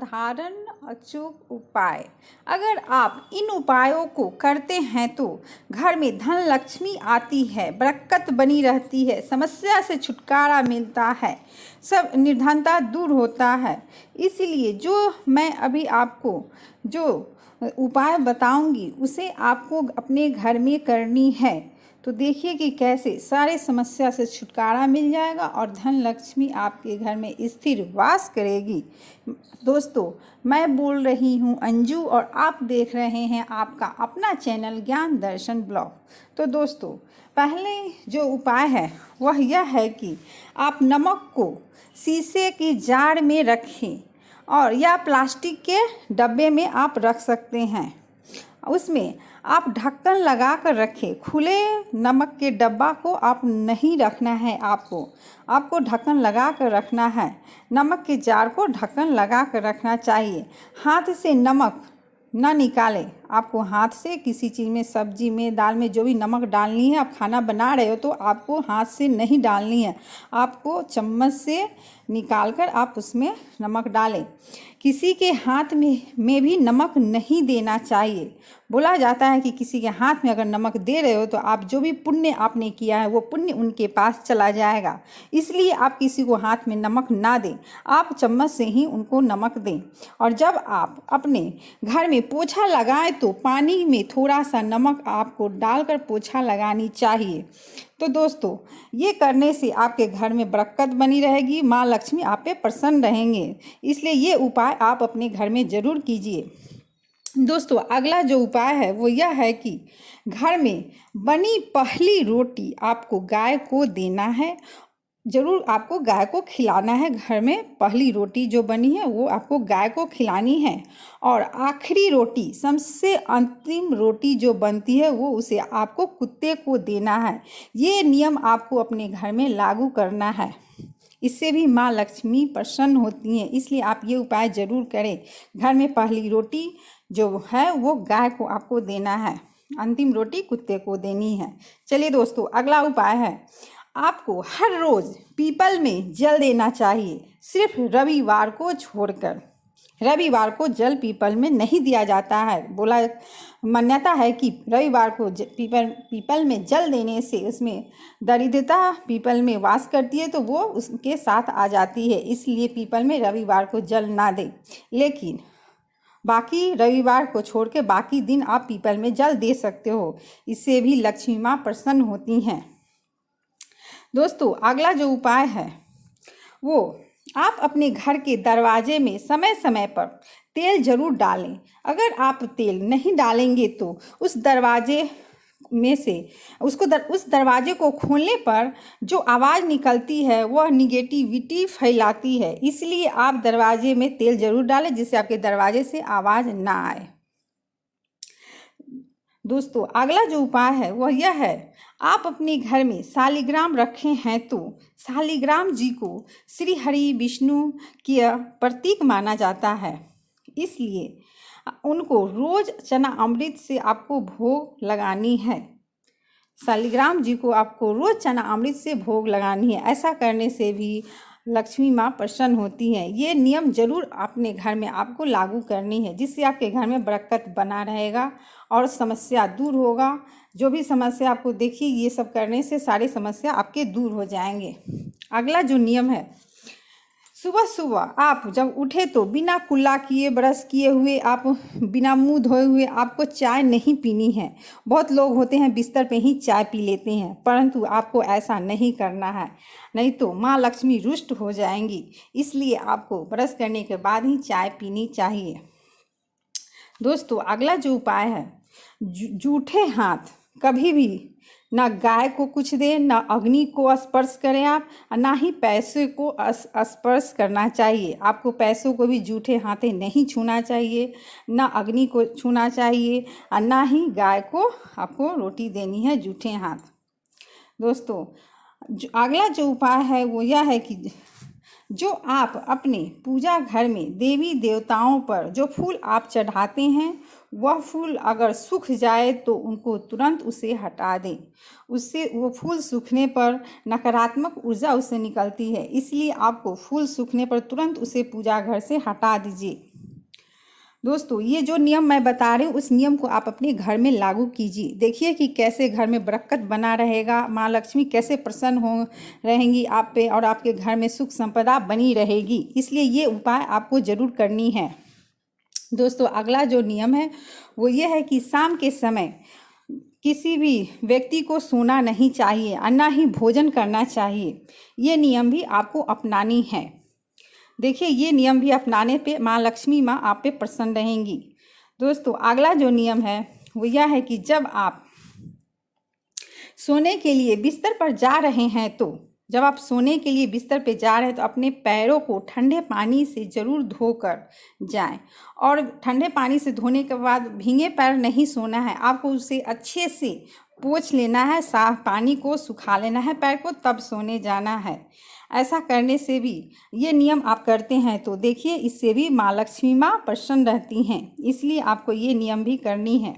साधारण अचूक उपाय। अगर आप इन उपायों को करते हैं तो घर में धन लक्ष्मी आती है, बरकत बनी रहती है, समस्या से छुटकारा मिलता है, सब निर्धनता दूर होता है। इसलिए जो मैं अभी आपको जो उपाय बताऊंगी उसे आपको अपने घर में करनी है। तो देखिए कि कैसे सारे समस्या से छुटकारा मिल जाएगा और धन लक्ष्मी आपके घर में स्थिर वास करेगी। दोस्तों, मैं बोल रही हूँ अंजू और आप देख रहे हैं आपका अपना चैनल ज्ञान दर्शन ब्लॉग। तो दोस्तों, पहले जो उपाय है वह यह है कि आप नमक को शीशे की जार में रखें और या प्लास्टिक के डब्बे में आप रख सकते हैं। उसमें आप ढक्कन लगा कर रखें। खुले नमक के डब्बा को आप नहीं रखना है, आपको ढक्कन लगा कर रखना है। नमक के जार को ढक्कन लगा कर रखना चाहिए। हाथ से नमक ना निकालें। आपको हाथ से किसी चीज़ में, सब्जी में, दाल में जो भी नमक डालनी है, आप खाना बना रहे हो तो आपको हाथ से नहीं डालनी है, आपको चम्मच से निकाल कर आप उसमें नमक डालें। किसी के हाथ में भी नमक नहीं देना चाहिए। बोला जाता है कि किसी के हाथ में अगर नमक दे रहे हो तो आप जो भी पुण्य आपने किया है वो पुण्य उनके पास चला जाएगा। इसलिए आप किसी को हाथ में नमक ना दें, आप चम्मच से ही उनको नमक दें। और जब आप अपने घर में पोछा लगाएं तो पानी में थोड़ा सा नमक आपको डालकर पोछा लगानी चाहिए। तो दोस्तों, ये करने से आपके घर में बरकत बनी रहेगी, माँ लक्ष्मी आप पे प्रसन्न रहेंगे। इसलिए ये उपाय आप अपने घर में ज़रूर कीजिए। दोस्तों, अगला जो उपाय है वो यह है कि घर में बनी पहली रोटी आपको गाय को देना है। ज़रूर आपको गाय को खिलाना है। घर में पहली रोटी जो बनी है वो आपको गाय को खिलानी है। और आखिरी रोटी, सबसे अंतिम रोटी जो बनती है वो उसे आपको कुत्ते को देना है। ये नियम आपको अपने घर में लागू करना है। इससे भी माँ लक्ष्मी प्रसन्न होती हैं। इसलिए आप ये उपाय ज़रूर करें। घर में पहली रोटी जो है वो गाय को आपको देना है, अंतिम रोटी कुत्ते को देनी है। चलिए दोस्तों, अगला उपाय है, आपको हर रोज़ पीपल में जल देना चाहिए, सिर्फ रविवार को छोड़कर। रविवार को जल पीपल में नहीं दिया जाता है। मान्यता है कि रविवार को पीपल में जल देने से उसमें दरिद्रता पीपल में वास करती है तो वो उसके साथ आ जाती है। इसलिए पीपल में रविवार को जल ना दें। लेकिन बाकी रविवार को छोड़ के बाकी दिन आप पीपल में जल दे सकते हो। इससे भी लक्ष्मी माँ प्रसन्न होती हैं। दोस्तों, अगला जो उपाय है वो आप अपने घर के दरवाजे में समय समय पर तेल जरूर डालें। अगर आप तेल नहीं डालेंगे तो उस दरवाजे में से उस दरवाजे को खोलने पर जो आवाज़ निकलती है वह निगेटिविटी फैलाती है। इसलिए आप दरवाजे में तेल जरूर डालें जिससे आपके दरवाजे से आवाज़ ना आए। दोस्तों, अगला जो उपाय है वह यह है, आप अपने घर में शालिग्राम रखे हैं तो शालिग्राम जी को श्री हरि विष्णु की प्रतीक माना जाता है। इसलिए उनको रोज चना अमृत से आपको भोग लगानी है। शालिग्राम जी को आपको रोज चना अमृत से भोग लगानी है। ऐसा करने से भी लक्ष्मी माँ प्रसन्न होती हैं। ये नियम जरूर अपने घर में आपको लागू करनी है, जिससे आपके घर में बरकत बना रहेगा और समस्या दूर होगा। जो भी समस्या आपको देखिए, ये सब करने से सारी समस्या आपके दूर हो जाएंगे। अगला जो नियम है, सुबह सुबह आप जब उठे तो बिना कुल्ला किए, ब्रश किए हुए, आप बिना मुंह धोए हुए आपको चाय नहीं पीनी है। बहुत लोग होते हैं बिस्तर पे ही चाय पी लेते हैं, परंतु आपको ऐसा नहीं करना है, नहीं तो माँ लक्ष्मी रुष्ट हो जाएंगी। इसलिए आपको ब्रश करने के बाद ही चाय पीनी चाहिए। दोस्तों, अगला जो उपाय है, जूठे हाथ कभी भी ना गाय को कुछ दें, ना अग्नि को स्पर्श करें आप, ना ही पैसे को स्पर्श करना चाहिए। आपको पैसों को भी जूठे हाथे नहीं छूना चाहिए, ना अग्नि को छूना चाहिए, और ना ही गाय को आपको रोटी देनी है जूठे हाथ। दोस्तों, अगला जो उपाय है वो यह है कि जो आप अपने पूजा घर में देवी देवताओं पर जो फूल आप चढ़ाते हैं वह फूल अगर सूख जाए तो उनको तुरंत उसे हटा दें। उससे वो फूल सूखने पर नकारात्मक ऊर्जा उससे निकलती है। इसलिए आपको फूल सूखने पर तुरंत उसे पूजा घर से हटा दीजिए। दोस्तों ये जो नियम मैं बता रही हूँ उस नियम को आप अपने घर में लागू कीजिए। देखिए कि कैसे घर में बरकत बना रहेगा, माँ लक्ष्मी कैसे प्रसन्न हो रहेंगी आप पे और आपके घर में सुख संपदा बनी रहेगी। इसलिए ये उपाय आपको ज़रूर करनी है। दोस्तों अगला जो नियम है वो ये है कि शाम के समय किसी भी व्यक्ति को सोना नहीं चाहिए और ना ही भोजन करना चाहिए। ये नियम भी आपको अपनानी है। देखिए ये नियम भी अपनाने पे माँ लक्ष्मी माँ आप पे प्रसन्न रहेंगी। दोस्तों अगला जो नियम है वो यह है कि जब आप सोने के लिए बिस्तर पर जा रहे हैं तो जब आप सोने के लिए बिस्तर पे जा रहे हैं तो अपने पैरों को ठंडे पानी से ज़रूर धोकर जाएं। और ठंडे पानी से धोने के बाद भीगे पैर नहीं सोना है, आपको उसे अच्छे से पोंछ लेना है, साफ पानी को सुखा लेना है पैर को, तब सोने जाना है। ऐसा करने से भी ये नियम आप करते हैं तो देखिए इससे भी माँ लक्ष्मी माँ प्रसन्न रहती हैं। इसलिए आपको ये नियम भी करनी है।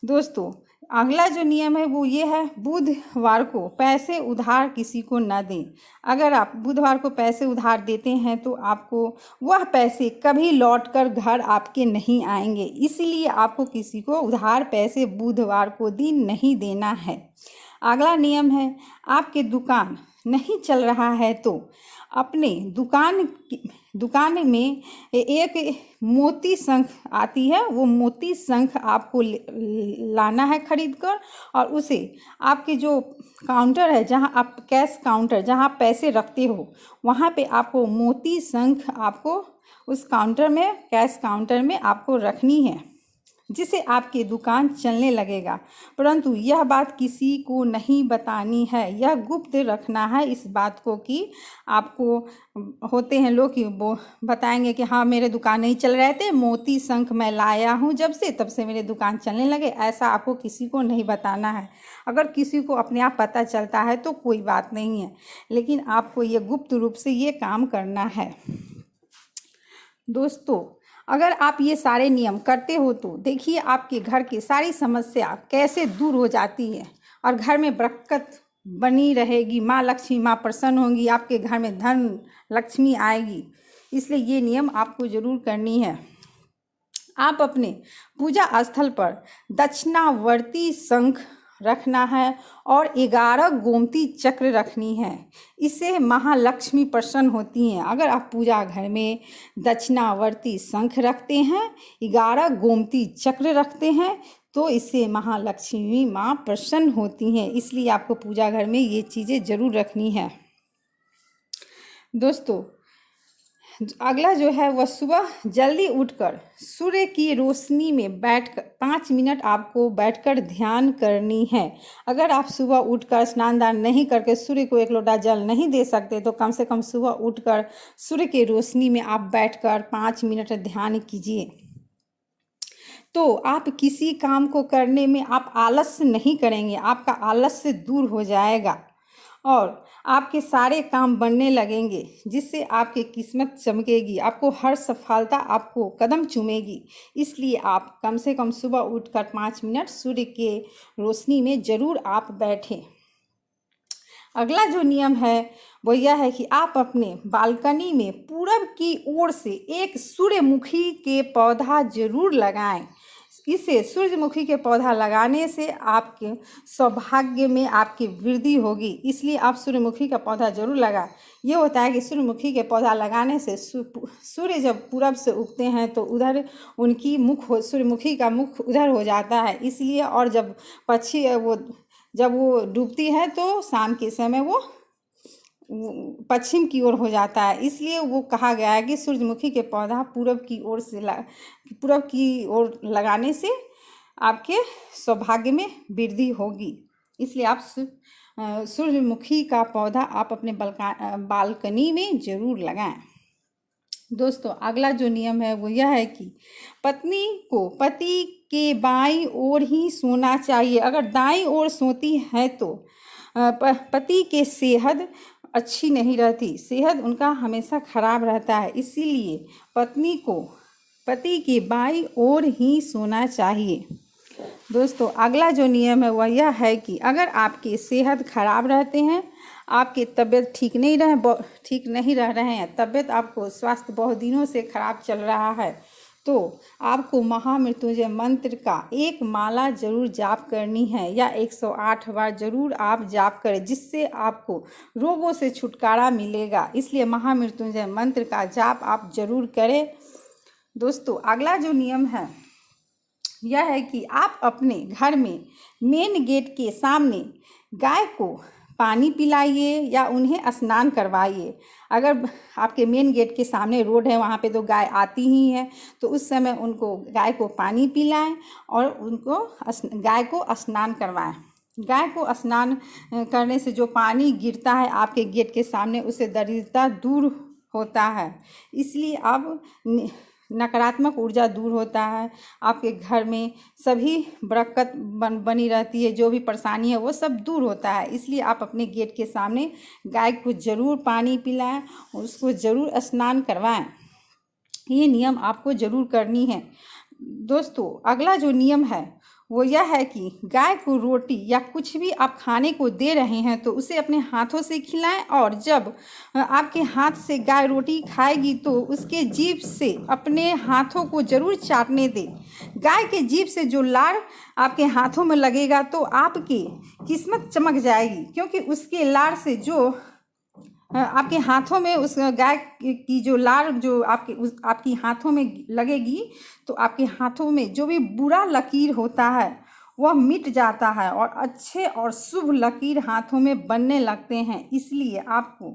दोस्तों अगला जो नियम है वो ये है, बुधवार को पैसे उधार किसी को न दें। अगर आप बुधवार को पैसे उधार देते हैं तो आपको वह पैसे कभी लौटकर घर आपके नहीं आएंगे। इसीलिए आपको किसी को उधार पैसे बुधवार को दिन नहीं देना है। अगला नियम है, आपके दुकान नहीं चल रहा है तो अपने दुकान में एक मोती शंख आती है, वो मोती शंख आपको लाना है खरीद कर, और उसे आपके जो काउंटर है जहां आप कैश काउंटर जहां आप पैसे रखते हो वहां पे आपको मोती शंख आपको उस काउंटर में कैश काउंटर में आपको रखनी है, जिससे आपकी दुकान चलने लगेगा। परंतु यह बात किसी को नहीं बतानी है, यह गुप्त रखना है इस बात को कि आपको होते हैं लोग कि वो बताएंगे कि हाँ मेरे दुकान नहीं चल रहे थे, मोती शंख मैं लाया हूँ जब से तब से मेरे दुकान चलने लगे। ऐसा आपको किसी को नहीं बताना है। अगर किसी को अपने आप पता चलता है तो कोई बात नहीं है, लेकिन आपको ये गुप्त रूप से ये काम करना है। दोस्तों अगर आप ये सारे नियम करते हो तो देखिए आपके घर की सारी समस्या कैसे दूर हो जाती है और घर में बरकत बनी रहेगी। माँ लक्ष्मी माँ प्रसन्न होंगी, आपके घर में धन लक्ष्मी आएगी। इसलिए ये नियम आपको ज़रूर करनी है। आप अपने पूजा स्थल पर दक्षिणावर्ती शंख रखना है और 11 गोमती चक्र रखनी है। इससे महालक्ष्मी प्रसन्न होती हैं। अगर आप पूजा घर में दक्षिणावर्ती शंख रखते हैं, 11 गोमती चक्र रखते हैं तो इससे महालक्ष्मी माँ प्रसन्न होती हैं। इसलिए आपको पूजा घर में ये चीज़ें ज़रूर रखनी है। दोस्तों अगला जो है वह सुबह जल्दी उठकर सूर्य की रोशनी में बैठकर 5 मिनट आपको बैठकर ध्यान करनी है। अगर आप सुबह उठकर स्नान दान नहीं करके सूर्य को एक लोटा जल नहीं दे सकते तो कम से कम सुबह उठकर सूर्य की रोशनी में आप बैठकर 5 मिनट ध्यान कीजिए, तो आप किसी काम को करने में आप आलस्य नहीं करेंगे, आपका आलस्य दूर हो जाएगा और आपके सारे काम बनने लगेंगे, जिससे आपकी किस्मत चमकेगी, आपको हर सफलता आपको कदम चूमेगी। इसलिए आप कम से कम सुबह उठकर 5 मिनट सूर्य के रोशनी में ज़रूर आप बैठें। अगला जो नियम है वो यह है कि आप अपने बालकनी में पूरब की ओर से एक सूर्यमुखी के पौधा ज़रूर लगाएं। इसे सूर्यमुखी के पौधा लगाने से आपके सौभाग्य में आपकी वृद्धि होगी। इसलिए आप सूर्यमुखी का पौधा जरूर लगाएं। ये होता है कि सूर्यमुखी के पौधा लगाने से सूर्य जब पूरब से उगते हैं तो उधर उनकी सूर्यमुखी का मुख उधर हो जाता है। इसलिए और जब वो डूबती है तो शाम के समय वो पश्चिम की ओर हो जाता है। इसलिए वो कहा गया है कि सूर्यमुखी के पौधा पूरब की ओर लगाने से आपके सौभाग्य में वृद्धि होगी। इसलिए आप सूर्यमुखी का पौधा आप अपने बालकनी में ज़रूर लगाएं। दोस्तों अगला जो नियम है वो यह है कि पत्नी को पति के बाईं ओर ही सोना चाहिए। अगर दाईं ओर सोती है तो पति के सेहत अच्छी नहीं रहती, सेहत उनका हमेशा खराब रहता है। इसीलिए पत्नी को पति के बाईं ओर ही सोना चाहिए। दोस्तों अगला जो नियम है वह यह है कि अगर आपकी सेहत खराब रहते हैं, आपकी तबीयत ठीक नहीं रह रहे हैं, तबीयत आपको स्वास्थ्य बहुत दिनों से खराब चल रहा है, तो आपको महामृत्युंजय मंत्र का एक माला जरूर जाप करनी है या 108 बार जरूर आप जाप करें, जिससे आपको रोगों से छुटकारा मिलेगा। इसलिए महामृत्युंजय मंत्र का जाप आप जरूर करें। दोस्तों, अगला जो नियम है यह है कि आप अपने घर में मेन गेट के सामने गाय को पानी पिलाइए या उन्हें स्नान करवाइए। अगर आपके मेन गेट के सामने रोड है, वहाँ पे तो गाय आती ही है, तो उस समय उनको गाय को पानी पिलाएं और उनको गाय को स्नान करवाएं। गाय को स्नान करने से जो पानी गिरता है आपके गेट के सामने, उससे दरिद्रता दूर होता है। इसलिए अब नकारात्मक ऊर्जा दूर होता है, आपके घर में सभी बरकत बनी रहती है, जो भी परेशानी है वो सब दूर होता है। इसलिए आप अपने गेट के सामने गाय को ज़रूर पानी पिलाएं, उसको ज़रूर स्नान करवाएं। ये नियम आपको ज़रूर करनी है। दोस्तों, अगला जो नियम है वो यह है कि गाय को रोटी या कुछ भी आप खाने को दे रहे हैं तो उसे अपने हाथों से खिलाएं, और जब आपके हाथ से गाय रोटी खाएगी तो उसके जीभ से अपने हाथों को ज़रूर चाटने दें। गाय के जीभ से जो लार आपके हाथों में लगेगा तो आपकी किस्मत चमक जाएगी, क्योंकि उसके लार से जो आपके हाथों में उस गाय की जो लार जो आपकी हाथों में लगेगी तो आपके हाथों में जो भी बुरा लकीर होता है वह मिट जाता है और अच्छे और शुभ लकीर हाथों में बनने लगते हैं। इसलिए आपको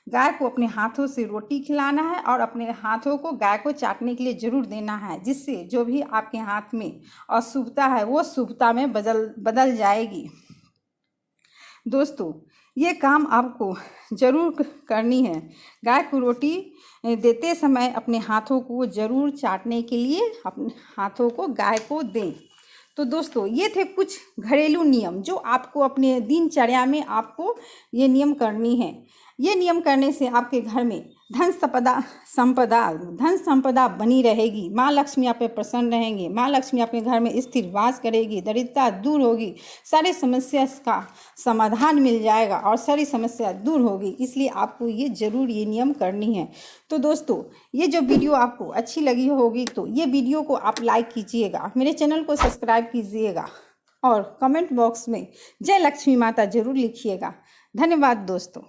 गाय को अपने हाथों से रोटी खिलाना है और अपने हाथों को गाय को चाटने के लिए ज़रूर देना है, जिससे जो भी आपके हाथ में अशुभता है वो शुभता में बदल जाएगी। दोस्तों, ये काम आपको ज़रूर करनी है। गाय को रोटी देते समय अपने हाथों को ज़रूर चाटने के लिए अपने हाथों को गाय को दें। तो दोस्तों, ये थे कुछ घरेलू नियम जो आपको अपने दिनचर्या में आपको ये नियम करनी है। ये नियम करने से आपके घर में धन संपदा बनी रहेगी। माँ लक्ष्मी आप पे प्रसन्न रहेंगे। माँ लक्ष्मी आपके घर में स्थिर वास करेगी। दरिद्रता दूर होगी। सारी समस्या का समाधान मिल जाएगा और सारी समस्या दूर होगी। इसलिए आपको ये ज़रूर ये नियम करनी है। तो दोस्तों, ये जो वीडियो आपको अच्छी लगी होगी तो ये वीडियो को आप लाइक कीजिएगा, मेरे चैनल को सब्सक्राइब कीजिएगा और कमेंट बॉक्स में जय लक्ष्मी माता ज़रूर लिखिएगा। धन्यवाद दोस्तों।